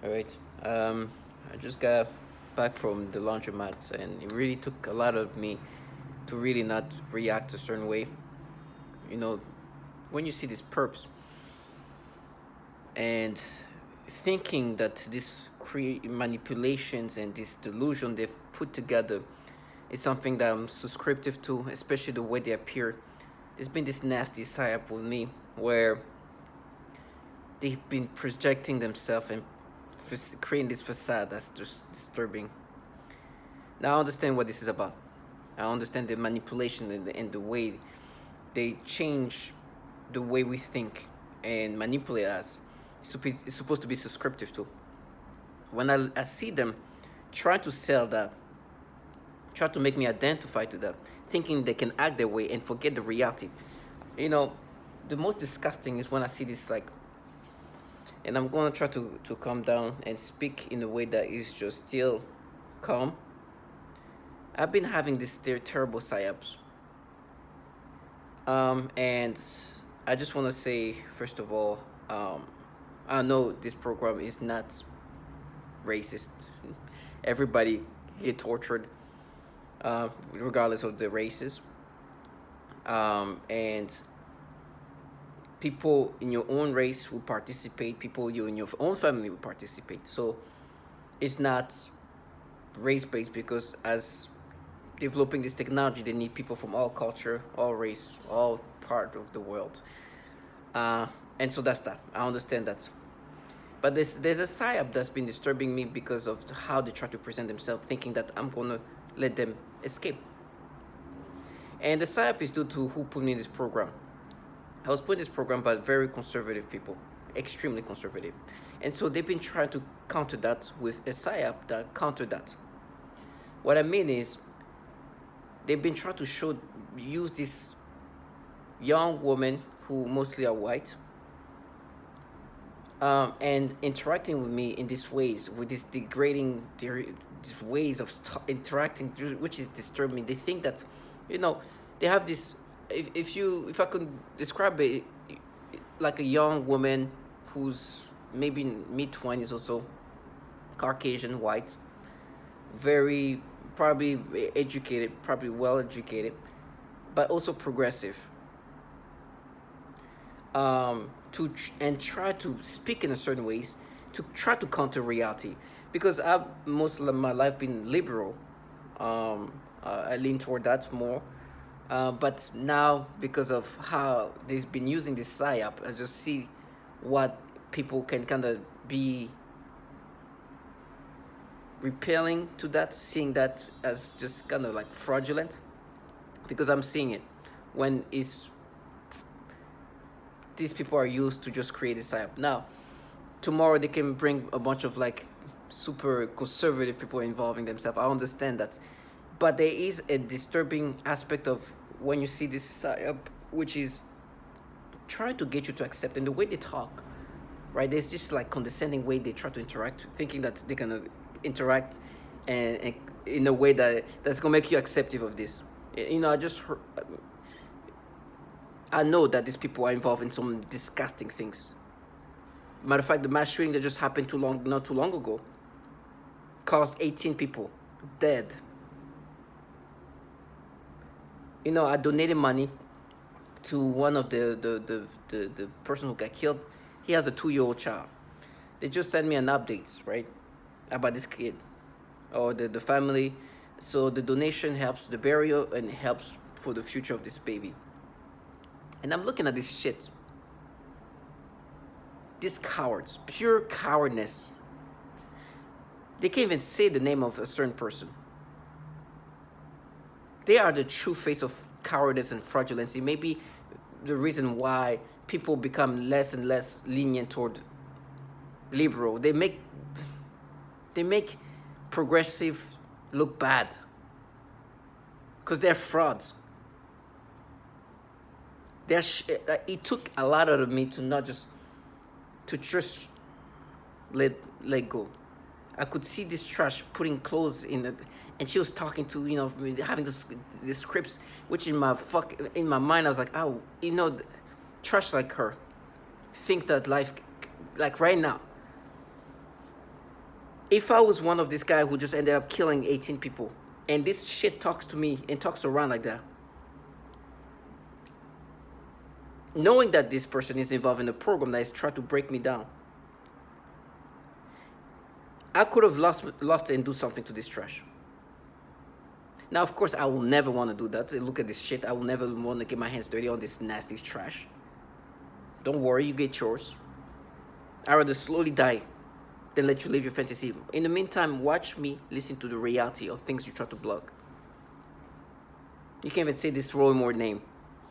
All right. I just got back from the laundromat, and it really took a lot of me to really not react a certain way. You know, when you see these perps and thinking that this create manipulations and this delusion they've put together is something that I'm subscriptive to, especially the way they appear. There's been this nasty psyop with me where they've been projecting themselves and creating this facade that's just disturbing. Now I understand what this is about. I understand the manipulation and the way they change the way we think and manipulate us. It's supposed to be subscriptive to. When I see them try to sell that, try to make me identify to that, thinking they can act their way and forget the reality. You know, the most disgusting is when I see this like, and I'm gonna try to calm down and speak in a way that is just still calm. I've been having these terrible psyops. And I just want to say, first of all, I know this program is not racist. Everybody get tortured, regardless of the races. And people in your own race will participate. People you in your own family will participate. So it's not race based, because as developing this technology, they need people from all culture, all race, all part of the world. And so that's that. I understand that. But there's a psyop that's been disturbing me because of how they try to present themselves, thinking that I'm gonna let them escape. And the psyop is due to who put me in this program. I was put in this program by very conservative people, extremely conservative. And so they've been trying to counter that with a psyop that counter that. What I mean is, they've been trying to use this young woman who mostly are white, and interacting with me in these ways, with these degrading these ways of interacting, which is disturbing. They think that, they have this. If I could describe it, like a young woman who's maybe mid-20s or so, Caucasian, white, very probably educated, probably well educated, but also progressive. And try to speak in a certain ways to try to counter reality, because I've most of my life been liberal. I lean toward that more. But now, because of how they've been using this psyop, I just see what people can kind of be repelling to that, seeing that as just kind of like fraudulent, because I'm seeing it when these people are used to just create a psyop. Now, tomorrow they can bring a bunch of like super conservative people involving themselves. I understand that, but there is a disturbing aspect of when you see this psyop, which is trying to get you to accept, and the way they talk, right? There's just like condescending way they try to interact, thinking that they're gonna interact and in a way that's gonna make you acceptive of this. I just heard, I know that these people are involved in some disgusting things. Matter of fact, the mass shooting that just happened not too long ago caused 18 people dead. I donated money to one of the person who got killed. He has a 2-year-old child. They just sent me an update, right, about this kid or the family. So the donation helps the burial and helps for the future of this baby. And I'm looking at this shit. These cowards, pure cowardness. They can't even say the name of a certain person. They are the true face of cowardice and fraudulency. Maybe the reason why people become less and less lenient toward liberal. They make progressive look bad because they're frauds. It took a lot out of me to not just let go. I could see this trash putting clothes in it, and she was talking to having the scripts, which in my mind I was like, oh, trash like her thinks that life, like right now, If I was one of this guy who just ended up killing 18 people, and this shit talks to me and talks around like that, knowing that this person is involved in a program that is trying to break me down, I could have lost it and do something to this trash. Now, of course, I will never want to do that. Look at this shit. I will never want to get my hands dirty on this nasty trash. Don't worry, you get yours. I'd rather slowly die than let you live your fantasy. In the meantime, watch me listen to the reality of things you try to block. You can't even say this Roy Moore name,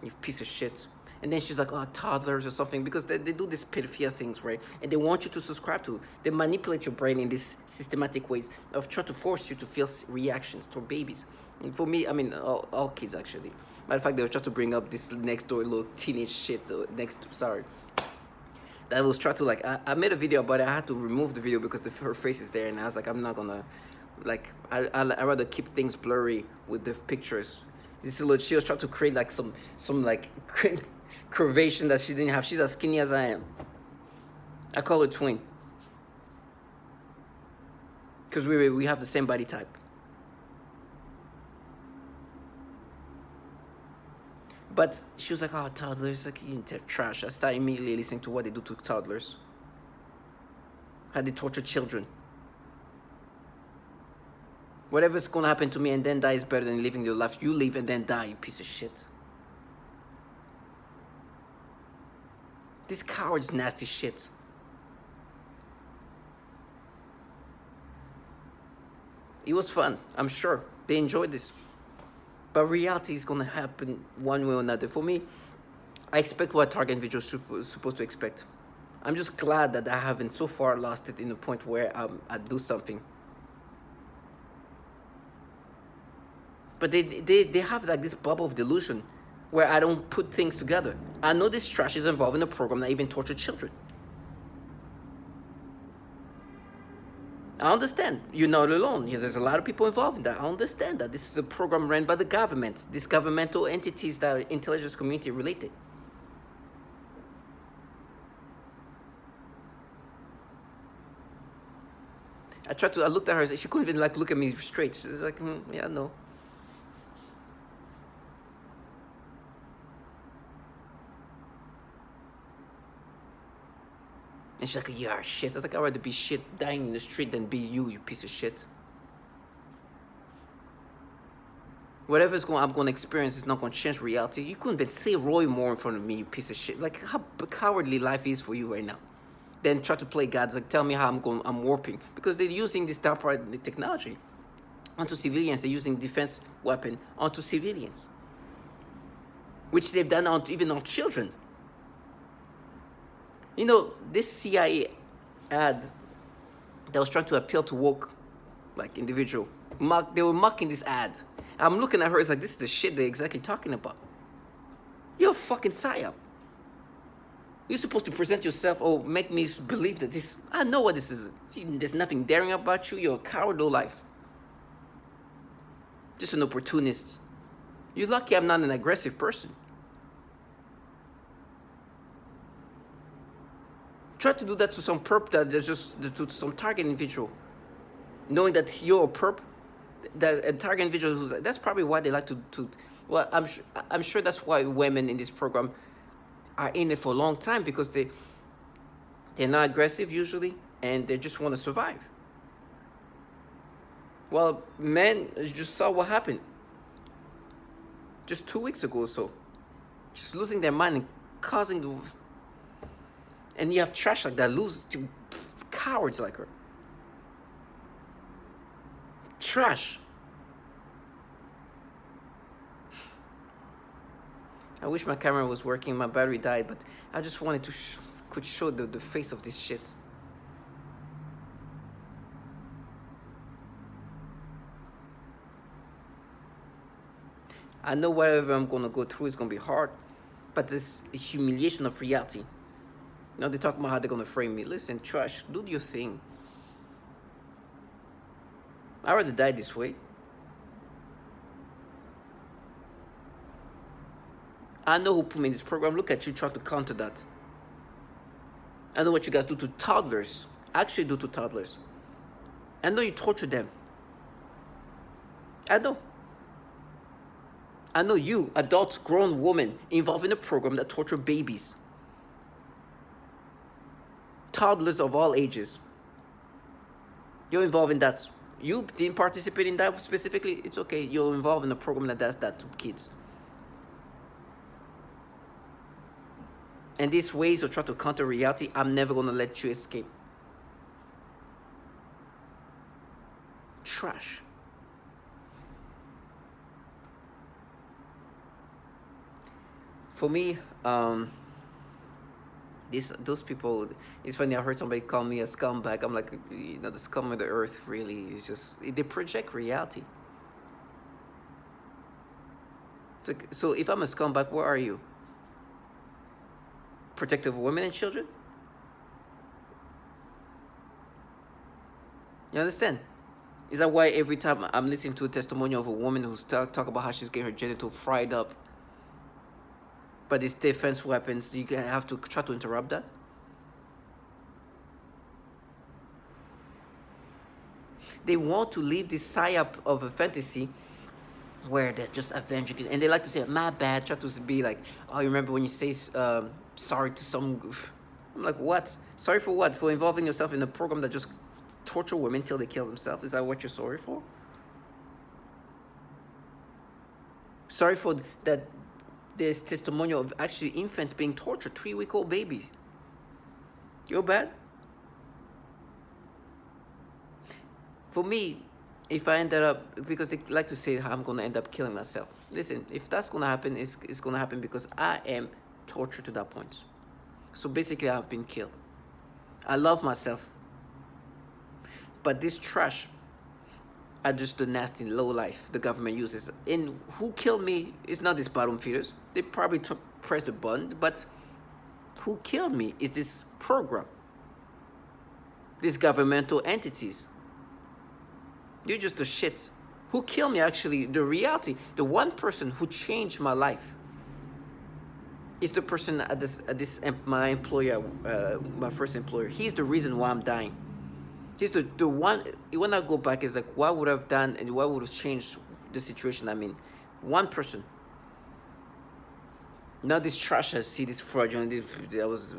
you piece of shit. And then she's like, oh, toddlers or something, because they do these pedophilia things, right? And they want you to subscribe to. They manipulate your brain in these systematic ways of trying to force you to feel reactions toward babies. And for me, I mean, all kids, actually. Matter of fact, they were trying to bring up this next door little teenage shit, that was trying to, like, I made a video about it. I had to remove the video because her face is there, and I was like, I'm not gonna, like, I'd rather keep things blurry with the pictures. This little, she was trying to create, like, some like, curvation that she didn't have. She's as skinny as I am. I call her twin. Because we have the same body type. But she was like, oh, toddlers, like, you trash. I started immediately listening to what they do to toddlers. How they torture children. Whatever's gonna happen to me and then die is better than living your life. You live and then die, you piece of shit. This coward's nasty shit. It was fun, I'm sure. They enjoyed this. But reality is gonna happen one way or another. For me, I expect what a target individual is supposed to expect. I'm just glad that I haven't so far lost it in the point where I do something. But they have like this bubble of delusion where I don't put things together. I know this trash is involved in a program that even tortured children. I understand. You're not alone. There's a lot of people involved in that. I understand that. This is a program run by the government. These governmental entities that are intelligence community related. I looked at her, she couldn't even like look at me straight. She was like, yeah, no. And she's like, you are shit. I was like, I'd rather be shit dying in the street than be you piece of shit. Whatever I'm going to experience is not going to change reality. You couldn't even say Roy Moore in front of me, you piece of shit. Like, how cowardly life is for you right now. Then try to play God's like, tell me how I'm warping. Because they're using this DARPA technology onto civilians. They're using defense weapon onto civilians. Which they've done even on children. You know, this CIA ad that was trying to appeal to woke, like, individual, they were mocking this ad. I'm looking at her, it's like, this is the shit they're exactly talking about. You're a fucking PSYOP. You're supposed to present yourself or make me believe that this, I know what this is. There's nothing daring about you. You're a coward of life. Just an opportunist. You're lucky I'm not an aggressive person. Try to do that to some perp that is just to some target individual, knowing that you're a perp, that a target individual who's that's probably why they like to. Well, I'm sure that's why women in this program are in it for a long time, because they're not aggressive usually and they just want to survive. Well, men, you just saw what happened just 2 weeks ago or so, just losing their mind and causing the. And you have trash like that, cowards like her. Trash. I wish my camera was working, my battery died, but I just wanted to could show the face of this shit. I know whatever I'm gonna go through is gonna be hard, but this humiliation of reality. Now they talk about how they're gonna frame me. Listen, trash, do your thing. I'd rather die this way. I know who put me in this program. Look at you trying to counter that. I know what you guys do to toddlers. Actually do to toddlers. I know you torture them. I know. I know you, adult grown woman, involved in a program that torture babies. Toddlers of all ages. You're involved in that. You didn't participate in that specifically, it's okay. You're involved in a program that does that to kids. And these ways of trying to counter reality, I'm never going to let you escape. Trash. For me, those people, it's funny, I heard somebody call me a scumbag. I'm like, the scum of the earth really is just, they project reality. So if I'm a scumbag, where are you? Protective of women and children? You understand? Is that why every time I'm listening to a testimonial of a woman who's talk about how she's getting her genital fried up by these defense weapons, you have to try to interrupt that? They want to live this PSYOP of a fantasy where there's just avenging, and they like to say, my bad, try to be like, oh, you remember when you say sorry to some... I'm like, what? Sorry for what? For involving yourself in a program that just torture women till they kill themselves? Is that what you're sorry for? Sorry for that there's testimonial of actually infants being tortured, 3-week-old baby. You're bad? For me, if I ended up, because they like to say I'm going to end up killing myself. Listen, if that's going to happen, it's going to happen because I am tortured to that point. So basically, I've been killed. I love myself. But this trash are just the nasty low life the government uses. And who killed me is not these bottom feeders. They probably pressed the button, but who killed me is this program. These governmental entities. You're just a shit. Who killed me, actually, the reality, the one person who changed my life is the person at my employer, my first employer. He's the reason why I'm dying. He's the one, when I go back, it's like, what would I have done and what would have changed the situation I'm in? One person. Now this trash, I see this fraudulent, I was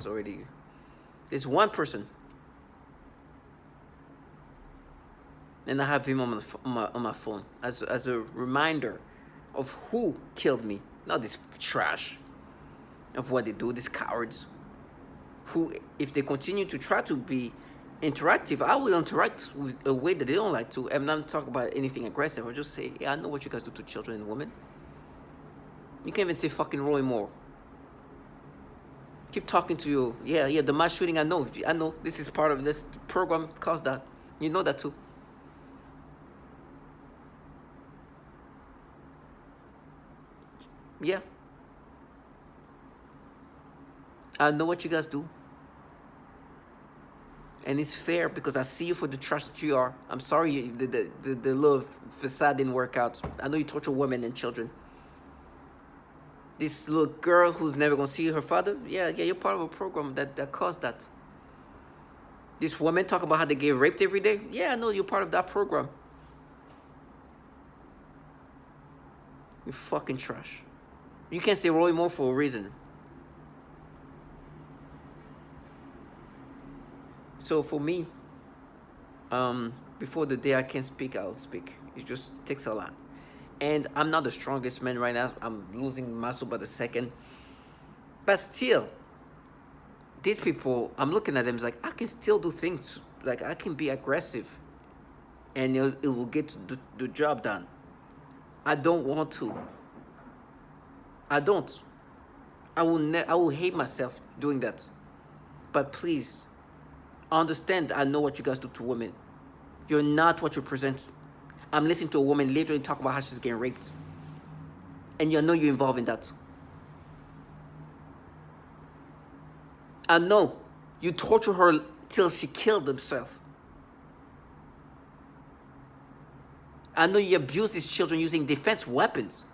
already, there's one person. And I have him on my phone as a reminder of who killed me. Not this trash of what they do, these cowards. Who, if they continue to try to be interactive, I will interact with a way that they don't like to. I'm not talking about anything aggressive. I'll just say, yeah, I know what you guys do to children and women. You can't even say fucking Roy Moore. Keep talking to you. Yeah, the mass shooting, I know. This is part of this program caused that. You know that too. Yeah. I know what you guys do. And it's fair because I see you for the trash that you are. I'm sorry the little facade didn't work out. I know you torture women and children. This little girl who's never going to see her father, yeah, you're part of a program that caused that. This woman talk about how they get raped every day. Yeah, I know you're part of that program. You fucking trash. You can't say Roy Moore for a reason. So for me, before the day I can speak, I'll speak. It just takes a lot. And I'm not the strongest man right now. I'm losing muscle by the second. But still, these people, I'm looking at them, it's like, I can still do things. Like, I can be aggressive. And it will get the job done. I don't want to. I don't. I will hate myself doing that. But please, understand, I know what you guys do to women. You're not what you present. I'm listening to a woman literally talk about how she's getting raped. And you know you're involved in that. I know you torture her till she killed herself. I know you abuse these children using defense weapons.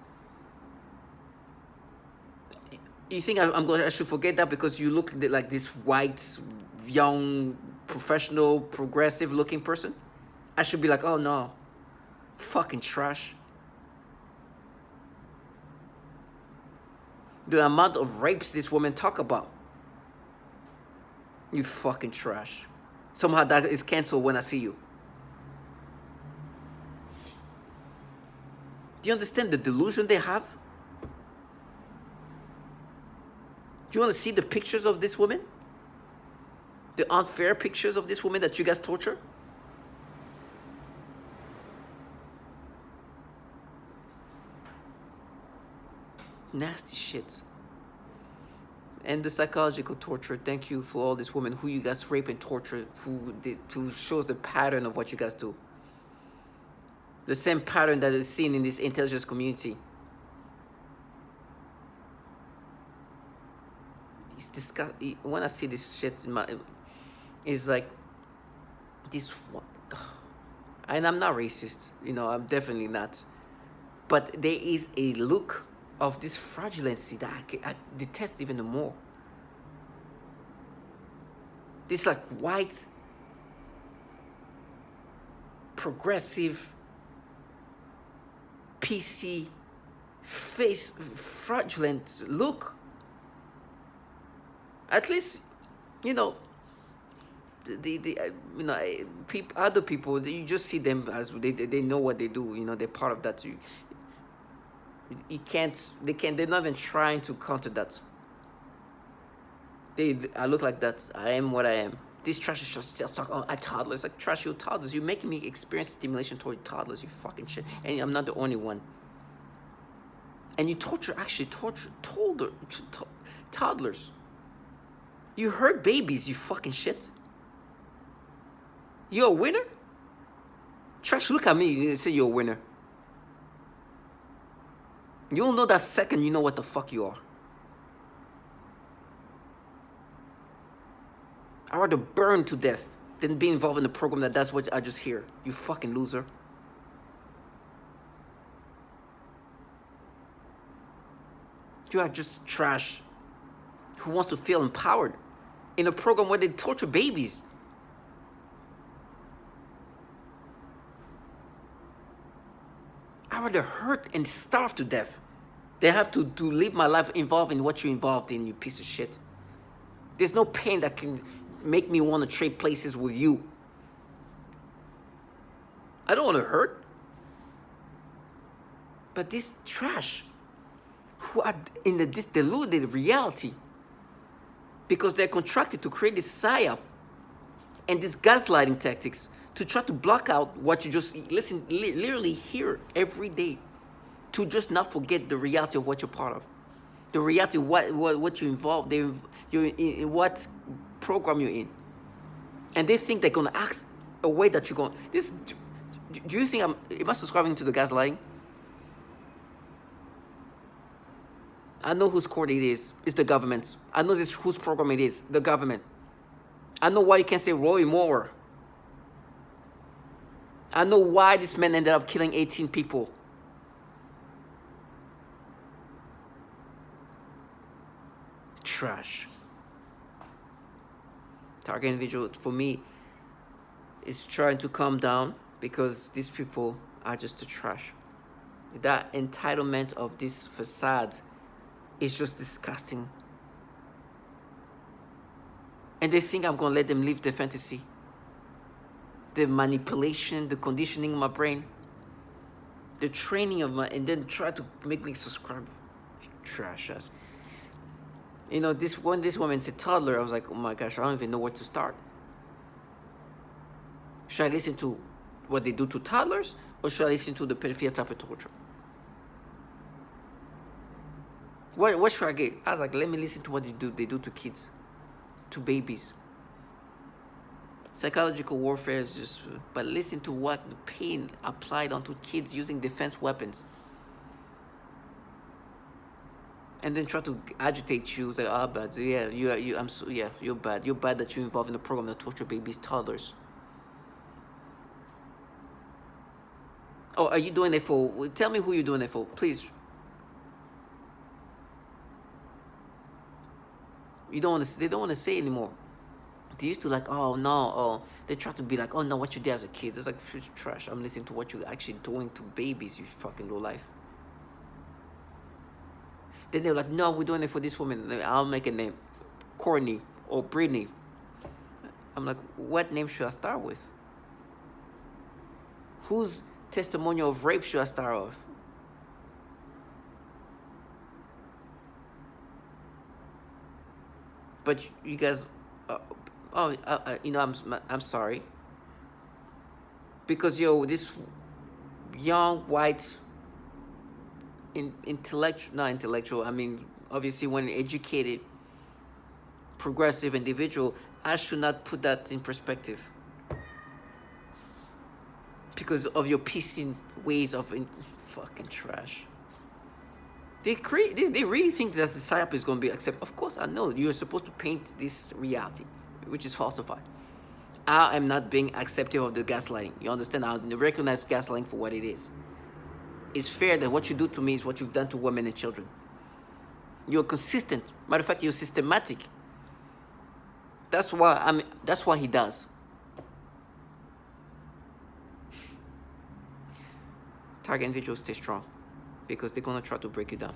You think I should forget that because you look like this white, young professional, progressive looking person, I should be like, oh no, fucking trash. The amount of rapes this woman talk about, you fucking trash. Somehow that is canceled when I see you. Do you understand the delusion they have? Do you want to see the pictures of this woman? The unfair pictures of this woman that you guys torture? Nasty shit. And the psychological torture. Thank you for all these women who you guys rape and torture, who shows the pattern of what you guys do. The same pattern that is seen in this intelligence community. It's disgusting. When I see this shit in my, it's like this. And I'm not racist, you know. I'm definitely not. But there is a look of this fraudulency that I detest even more. This like white, progressive, PC, face, fraudulent look. At least, you know, other people, you just see them as they know what they do. You know, they're part of that. They're not even trying to counter that. I look like that. I am what I am. This trash is just still talking at toddlers. Like, trash, you toddlers. You're making me experience stimulation toward toddlers, you fucking shit. And I'm not the only one. And you torture toddlers. You hurt babies, you fucking shit. You're a winner? Trash, look at me and say you're a winner. You don't know that second you know what the fuck you are. I'd rather burn to death than be involved in a program that's what I just hear. You fucking loser. You are just trash who wants to feel empowered in a program where they torture babies. I rather hurt and starve to death than have to live my life involved in what you're involved in, you piece of shit. There's no pain that can make me want to trade places with you. I don't want to hurt. But this trash who are in this deluded reality because they're contracted to create this PSYOP and these gaslighting tactics to try to block out what you just literally hear every day, to just not forget the reality of what you're part of, the reality of what you're involved, you're in what program you're in, and they think they're gonna act a way that you're going. Do you think am I subscribing to the gaslighting? I know whose court it is. It's the government. I know whose program it is. The government. I know why you can't say Roy Moore. I know why this man ended up killing 18 people. Trash. Target individual, for me, is trying to calm down because these people are just the trash. That entitlement of this facade is just disgusting. And they think I'm going to let them live their fantasy. The manipulation, the conditioning of my brain, the training of and then try to make me subscribe. Trash ass. You know, when this woman said toddler, I was like, oh my gosh, I don't even know where to start. Should I listen to what they do to toddlers, or should I listen to the pedophilia type of torture? What should I get? I was like, let me listen to what they do to kids, to babies. Psychological warfare is just, but listen to what the pain applied onto kids using defense weapons. And then try to agitate you, say, oh, bad, yeah, you're bad. You're bad that you're involved in a program that torture babies, toddlers. Oh, are you doing it for? Tell me who you're doing it for, please. They don't want to say anymore. They used to like, oh no, oh, they try to be like, oh no, what you did as a kid. It's like trash. I'm listening to what you're actually doing to babies, you fucking low life. Then they're like, no, we're doing it for this woman. I'll make a name, Courtney or Brittany. I'm like, what name should I start with? Whose testimonial of rape should I start off? But you guys, I'm sorry, because this young white not intellectual, I mean, obviously when educated progressive individual, I should not put that in perspective because of your PC ways of fucking trash. They really think that the PSYOP is going to be accepted. Of course, I know you're supposed to paint this reality, which is falsified. I am not being accepting of the gaslighting. You understand? I recognize gaslighting for what it is. It's fair that what you do to me is what you've done to women and children. You're consistent. Matter of fact, you're systematic. That's why he does. Target individuals stay strong because they're gonna try to break you down.